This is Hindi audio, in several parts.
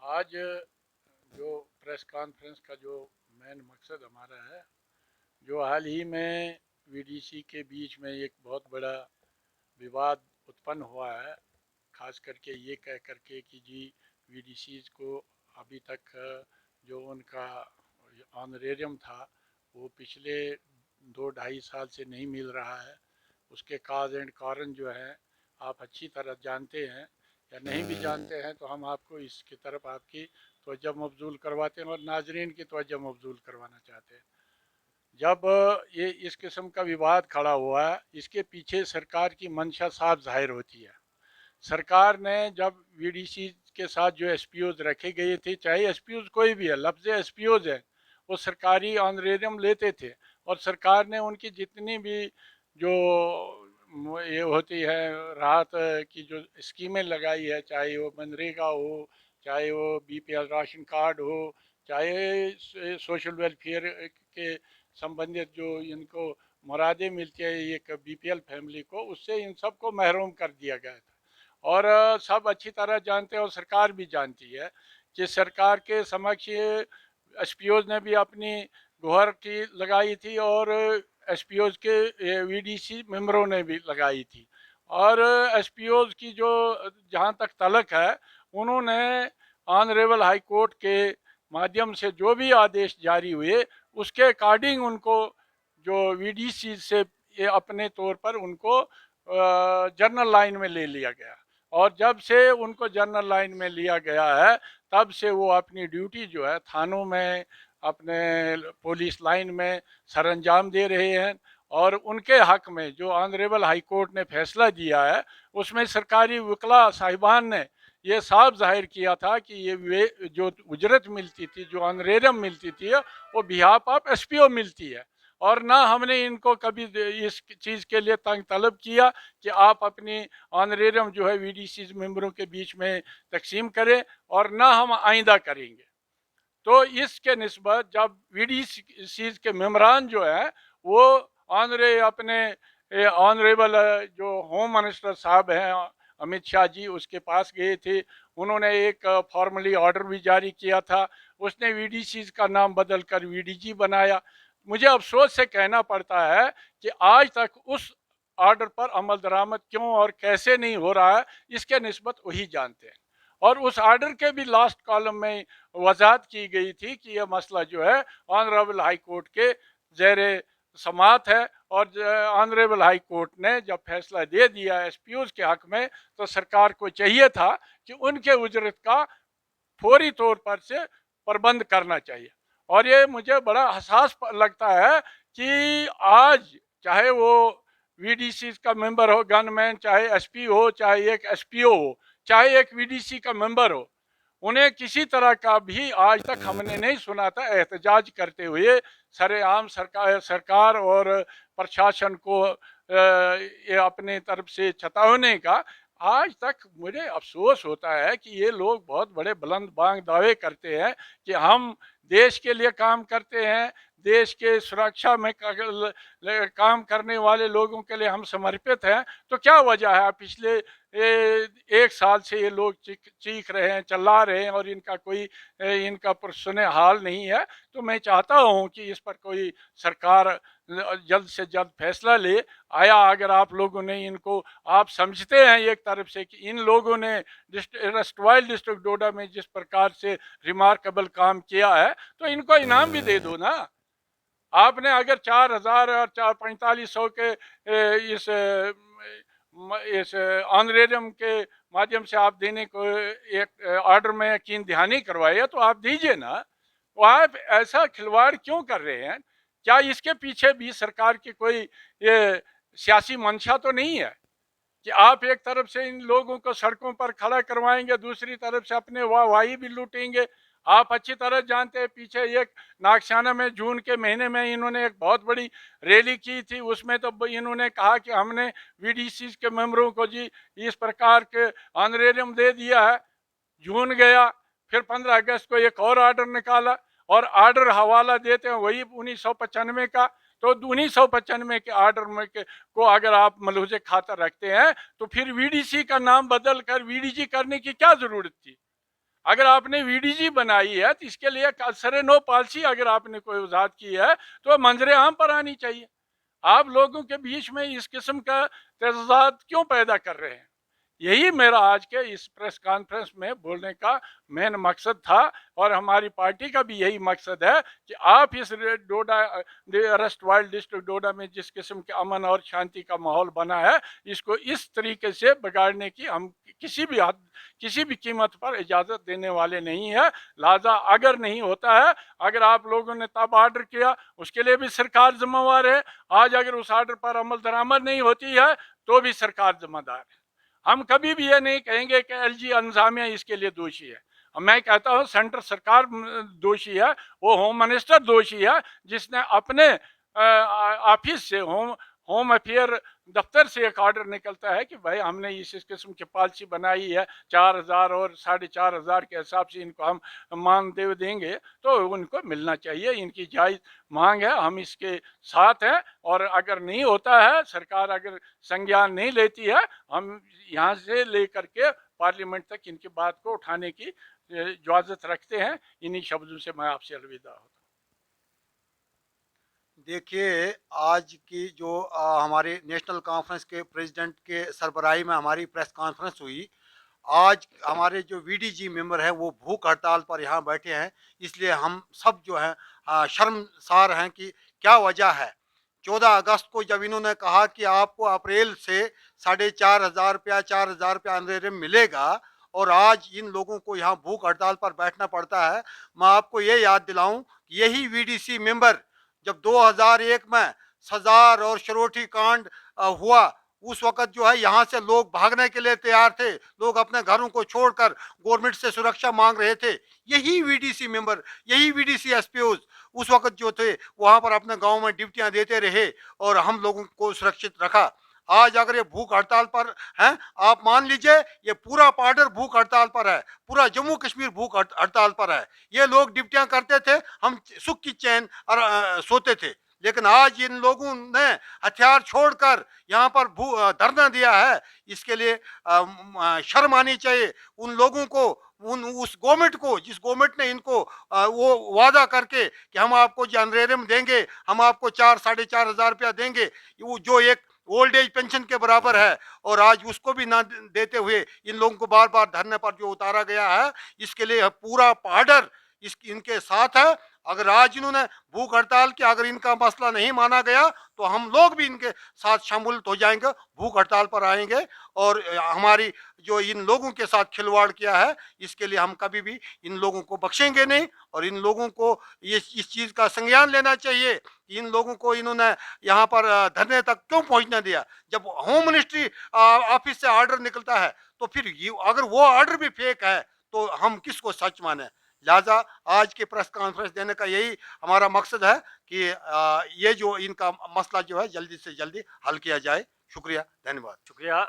आज जो प्रेस कॉन्फ्रेंस का जो मेन मकसद हमारा है, जो हाल ही में वीडीसी के बीच में एक बहुत बड़ा विवाद उत्पन्न हुआ है, खास करके ये कह करके कि जी वीडीसीज को अभी तक जो उनका ऑनरेरियम था वो पिछले 2-2.5 साल से नहीं मिल रहा है। उसके काज एंड कारण जो है आप अच्छी तरह जानते हैं, या नहीं भी जानते हैं तो हम आपको इसकी तरफ आपकी तवज्जो मबजूल करवाते हैं और नाजरीन की तवज्जो मबजूल करवाना चाहते हैं। जब ये इस किस्म का विवाद खड़ा हुआ है, इसके पीछे सरकार की मंशा साफ जाहिर होती है। सरकार ने जब वीडीसी के साथ जो एसपीओज रखे गए थे, चाहे एसपीओज कोई भी है, लफ्ज़ एसपीओज है, वो सरकारी ऑनरेरियम लेते थे और सरकार ने उनकी जितनी भी जो ये होती है राहत की जो स्कीमें लगाई है, चाहे वो मनरेगा हो, चाहे वो बीपीएल राशन कार्ड हो, चाहे सोशल वेलफेयर के संबंधित जो इनको मुरादें मिलती है एक बीपीएल फैमिली को, उससे इन सबको महरूम कर दिया गया था। और सब अच्छी तरह जानते हैं और सरकार भी जानती है कि सरकार के समक्ष एसपीओज ने भी अपनी गुहार की लगाई थी और एसपीओज के वीडीसी मेंबरों ने भी लगाई थी। और एसपीओज की जो जहाँ तक तलक है, उन्होंने ऑनरेबल हाई कोर्ट के माध्यम से जो भी आदेश जारी हुए उसके अकॉर्डिंग उनको जो वीडीसी से ये अपने तौर पर उनको जनरल लाइन में ले लिया गया। और जब से उनको जनरल लाइन में लिया गया है, तब से वो अपनी ड्यूटी जो है थानों में, अपने पुलिस लाइन में सरंजाम दे रहे हैं। और उनके हक में जो ऑनरेबल हाई कोर्ट ने फैसला दिया है, उसमें सरकारी वकला साहिबान ने ये साफ जाहिर किया था कि ये वे जो उजरत मिलती थी, जो ऑनरेरियम मिलती थी, वो बिहाफ ऑफ एसपीओ मिलती है। और ना हमने इनको कभी इस चीज़ के लिए तंग तलब किया कि आप अपनी ऑनरेरियम जो है वीडीसी मेंबरों के बीच में तकसीम करें, और ना हम आइंदा करेंगे। तो इसके निस्बत जब वीडीसी के मेम्बरान जो है वो अपने ऑनरेबल जो होम मिनिस्टर साहब हैं अमित शाह जी, उसके पास गए थे। उन्होंने एक फॉर्मली ऑर्डर भी जारी किया था। उसने वीडीसी का नाम बदल कर वीडीजी बनाया। मुझे अफसोस से कहना पड़ता है कि आज तक उस ऑर्डर पर अमल दरामद क्यों और कैसे नहीं हो रहा है, इसके निस्बत वही जानते हैं। और उस ऑर्डर के भी लास्ट कॉलम में वजाहत की गई थी कि यह मसला जो है ऑनरेबल हाई कोर्ट के ज़ेरे समात है। और ऑनरेबल हाई कोर्ट ने जब फैसला दे दिया एसपीओज के हक में, तो सरकार को चाहिए था कि उनके उजरत का फौरी तौर पर से प्रबंध करना चाहिए। और ये मुझे बड़ा हसास लगता है कि आज चाहे वो वीडीसी का मेंबर हो, गनमैन, चाहे एसपी हो, चाहे एक एसपीओ हो, चाहे एक वीडीसी का मेंबर हो, उन्हें किसी तरह का भी आज तक हमने नहीं सुना था एहतजाज करते हुए सरेआम सरकार और प्रशासन को ये अपने तरफ से चेतावनी का। आज तक मुझे अफसोस होता है कि ये लोग बहुत बड़े बुलंद बांग दावे करते हैं कि हम देश के लिए काम करते हैं, देश के सुरक्षा में काम करने वाले लोगों के लिए हम समर्पित हैं। तो क्या वजह है पिछले 1 साल से ये लोग चीख रहे हैं, चिल्ला रहे हैं और इनका कोई इनका पुरसुने हाल नहीं है। तो मैं चाहता हूं कि इस पर कोई सरकार जल्द से जल्द फैसला ले। आया अगर आप लोगों ने इनको, आप समझते हैं एक तरफ से कि इन लोगों ने रस्टवाइल डिस्ट्रिक्ट डोडा में जिस प्रकार से रिमार्केबल काम किया है, तो इनको इनाम भी दे दो ना। आपने अगर 4,000 और 4,4500 के इस ऑनरेरियम के माध्यम से आप देने को एक ऑर्डर में यकीन दहानी करवाए, तो आप दीजिए ना। तो आप ऐसा खिलवाड़ क्यों कर रहे हैं? क्या इसके पीछे भी सरकार की कोई ये सियासी मंशा तो नहीं है कि आप एक तरफ से इन लोगों को सड़कों पर खड़ा करवाएंगे, दूसरी तरफ से अपने वाहवाही भी लूटेंगे? आप अच्छी तरह जानते हैं पीछे एक नागशाना में जून के महीने में इन्होंने एक बहुत बड़ी रैली की थी। उसमें तो इन्होंने कहा कि हमने वीडीसी के मेंबरों को जी इस प्रकार के ऑनरेरियम दे दिया है। जून गया, फिर 15 अगस्त को एक और ऑर्डर निकाला, और ऑर्डर हवाला देते हैं वही 1995 का। तो 1995 के ऑर्डर में को अगर आप मलूज़े खाता रखते हैं, तो फिर वीडीसी का नाम बदल कर वीडीजी करने की क्या जरूरत थी? अगर आपने वीडीजी बनाई है तो इसके लिए सरे नो पॉलिसी अगर आपने कोई वजाहत की है तो मंजरे आम पर आनी चाहिए। आप लोगों के बीच में इस किस्म का तजाद क्यों पैदा कर रहे हैं? यही मेरा आज के इस प्रेस कॉन्फ्रेंस में बोलने का मेन मकसद था, और हमारी पार्टी का भी यही मकसद है कि आप इस डोडा अरेस्ट वाइल्ड डिस्ट्रिक्ट डोडा में जिस किस्म के अमन और शांति का माहौल बना है, इसको इस तरीके से बिगाड़ने की हम किसी भी कीमत पर इजाज़त देने वाले नहीं है। लिहाजा अगर नहीं होता है, अगर आप लोगों ने तब आर्डर किया, उसके लिए भी सरकार जिम्मेवार है। आज अगर उस आर्डर पर अमल दरामद नहीं होती है तो भी सरकार जिम्मेदार है। हम कभी भी ये नहीं कहेंगे कि एलजी इंतजामिया इसके लिए दोषी है। मैं कहता हूँ सेंटर सरकार दोषी है, वो होम मिनिस्टर दोषी है जिसने अपने ऑफिस से होम अफेयर दफ्तर से एक ऑर्डर निकलता है कि भाई हमने इस किस्म की पॉलिसी बनाई है, 4000 और 4500 के हिसाब से इनको हम मानदेय देंगे, तो उनको मिलना चाहिए, इनकी जायज़ मांग है, हम इसके साथ हैं। और अगर नहीं होता है, सरकार अगर संज्ञान नहीं लेती है, हम यहाँ से लेकर के पार्लियामेंट तक इनकी बात को उठाने की इजाज़त रखते हैं। इन्हीं शब्दों से मैं आपसे अलविदा होता हूँ। देखिए, आज की जो हमारे नेशनल कॉन्फ्रेंस के प्रेसिडेंट के सरबराही में हमारी प्रेस कॉन्फ्रेंस हुई। आज हमारे जो वीडीजी मेंबर हैं वो भूख हड़ताल पर यहाँ बैठे हैं, इसलिए हम सब जो हैं शर्मसार हैं कि क्या वजह है। 14 अगस्त को जब इन्होंने कहा कि आपको अप्रैल से 4500 रुपया 4000 रुपया अंतरिम मिलेगा, और आज इन लोगों को यहाँ भूख हड़ताल पर बैठना पड़ता है। मैं आपको ये याद दिलाऊं कि यही वीडीसी मेंबर जब 2001 में सजार और शरोठी कांड हुआ, उस वक्त जो है यहाँ से लोग भागने के लिए तैयार थे, लोग अपने घरों को छोड़कर गवर्नमेंट से सुरक्षा मांग रहे थे। यही वीडीसी मेंबर, यही वीडीसी एसपीओज उस वक्त जो थे वहां पर अपने गांव में ड्यूटियां देते रहे और हम लोगों को सुरक्षित रखा। आज अगर ये भूख हड़ताल पर हैं, आप मान लीजिए ये पूरा पार्डर भूख हड़ताल पर है, पूरा जम्मू कश्मीर भूख हड़ताल पर है। ये लोग ड्यूटियां करते थे, हम सुख की चैन और सोते थे। लेकिन आज इन लोगों ने हथियार छोड़कर यहाँ पर धरना दिया है। इसके लिए शर्म आनी चाहिए उन लोगों को, उस गवर्नमेंट को, जिस गवर्नमेंट ने इनको वो वादा करके कि हम आपको जनरेरम देंगे, हम आपको 4-4.5 रुपया देंगे, वो जो एक ओल्ड एज पेंशन के बराबर है, और आज उसको भी ना देते हुए इन लोगों को बार बार धरने पर जो उतारा गया है, इसके लिए पूरा पार्डर इनके साथ है। अगर आज इन्होंने भूख हड़ताल की, अगर इनका मसला नहीं माना गया तो हम लोग भी इनके साथ शामिल हो जाएंगे, भूख हड़ताल पर आएंगे। और हमारी जो इन लोगों के साथ खिलवाड़ किया है, इसके लिए हम कभी भी इन लोगों को बख्शेंगे नहीं, और इन लोगों को ये इस चीज़ का संज्ञान लेना चाहिए कि इन लोगों को इन्होंने यहाँ पर धरने तक क्यों पहुँचने दिया। जब होम मिनिस्ट्री ऑफिस से ऑर्डर निकलता है तो फिर ये अगर वो ऑर्डर भी फेक है तो हम किसको सच माने। लिहाजा आज के प्रेस कॉन्फ्रेंस देने का यही हमारा मकसद है कि ये जो इनका मसला जो है जल्दी से जल्दी हल किया जाए। शुक्रिया, धन्यवाद। शुक्रिया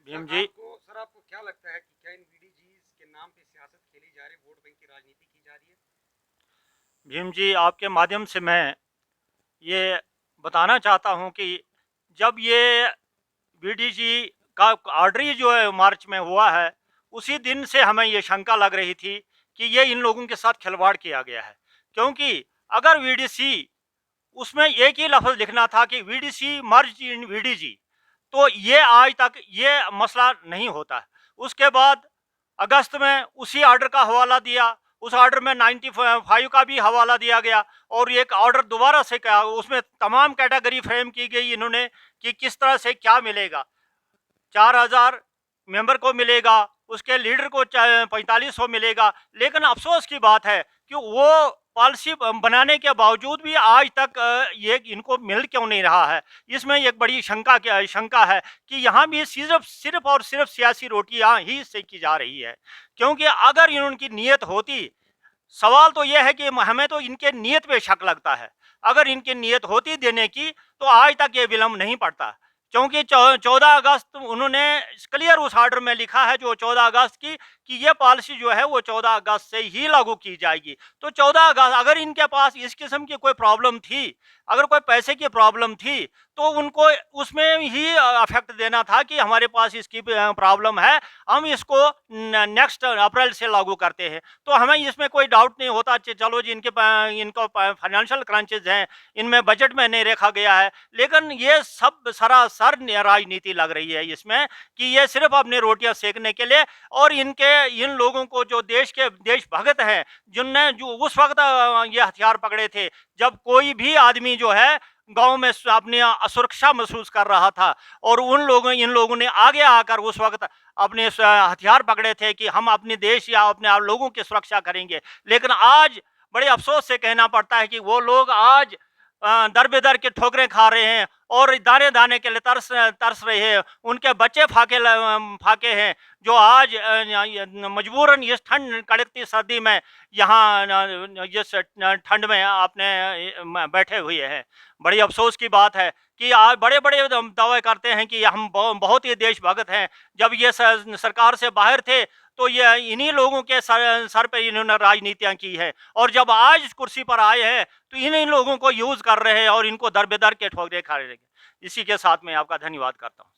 भीम जी। सर आपको क्या लगता है कि क्या इन वीडीजी के नाम पे सियासत खेली जा रही है, वोट बैंक की राजनीति की जा रही है? भीम जी, आपके माध्यम से मैं ये बताना चाहता हूं कि जब ये वीडीजी का ऑर्डर ही जो है मार्च में हुआ है, उसी दिन से हमें ये शंका लग रही थी कि ये इन लोगों के साथ खिलवाड़ किया गया है। क्योंकि अगर वीडीसी, उसमें एक ही लफ्ज़ लिखना था कि वीडीसी मर्ज इन वीडीजी, तो ये आज तक ये मसला नहीं होता है। उसके बाद अगस्त में उसी ऑर्डर का हवाला दिया, उस ऑर्डर में 95 का भी हवाला दिया गया, और एक ऑर्डर दोबारा से क्या, उसमें तमाम कैटेगरी फ्रेम की गई इन्होंने कि किस तरह से क्या मिलेगा। 4000 मेंबर को मिलेगा, उसके लीडर को 4500 मिलेगा। लेकिन अफसोस की बात है कि वो पॉलिसी बनाने के बावजूद भी आज तक ये इनको मिल क्यों नहीं रहा है। इसमें एक बड़ी शंका है कि यहाँ भी सिर्फ और सिर्फ सियासी रोटियाँ ही सेकी जा रही है। क्योंकि अगर इनकी नीयत होती, सवाल तो यह है कि हमें तो इनके नीयत पे शक लगता है। अगर इनकी नीयत होती देने की तो आज तक ये विलम्ब नहीं पड़ता। क्योंकि 14 अगस्त उन्होंने क्लियर उस ऑर्डर में लिखा है जो 14 अगस्त की, कि ये पॉलिसी जो है वो 14 अगस्त से ही लागू की जाएगी। तो 14 अगस्त, अगर इनके पास इस किस्म की कोई प्रॉब्लम थी, अगर कोई पैसे की प्रॉब्लम थी, तो उनको उसमें ही अफेक्ट देना था कि हमारे पास इसकी प्रॉब्लम है, हम इसको नेक्स्ट अप्रैल से लागू करते हैं। तो हमें इसमें कोई डाउट नहीं होता, चलो जी इनको फाइनेंशियल क्रंचेज हैं, इनमें बजट में नहीं रखा गया है, लेकिन ये सब सरासर राजनीति लग रही है इसमें कि ये सिर्फ अपनी रोटियां सेकने के लिए, और इन लोगों को जो देशभक्त हैं, जिनने जो उस वक्त ये हथियार पकड़े थे जब कोई भी आदमी जो है गांव में अपनी असुरक्षा महसूस कर रहा था, और इन लोगों ने आगे आकर उस वक्त अपने हथियार पकड़े थे कि हम अपने देश या अपने लोगों की सुरक्षा करेंगे। लेकिन आज बड़े अफसोस से कहना पड़ता है कि वो लोग आज दर बेदर के ठोकरें खा रहे हैं और दाने दाने के लिए तरस रहे हैं। उनके बच्चे फाके हैं जो आज मजबूरन इस ठंड कड़कती सर्दी में यहाँ इस ठंड में अपने बैठे हुए हैं। बड़ी अफसोस की बात है कि आज बड़े बड़े दावे करते हैं कि हम बहुत ही देशभक्त हैं, जब ये सरकार से बाहर थे तो ये इन्हीं लोगों के सर पे इन्होंने राजनीतियां की है, और जब आज इस कुर्सी पर आए हैं तो इन्हीं लोगों को यूज कर रहे हैं और इनको दर बेदर के ठोकरे खा रहे हैं। इसी के साथ मैं आपका धन्यवाद करता हूँ।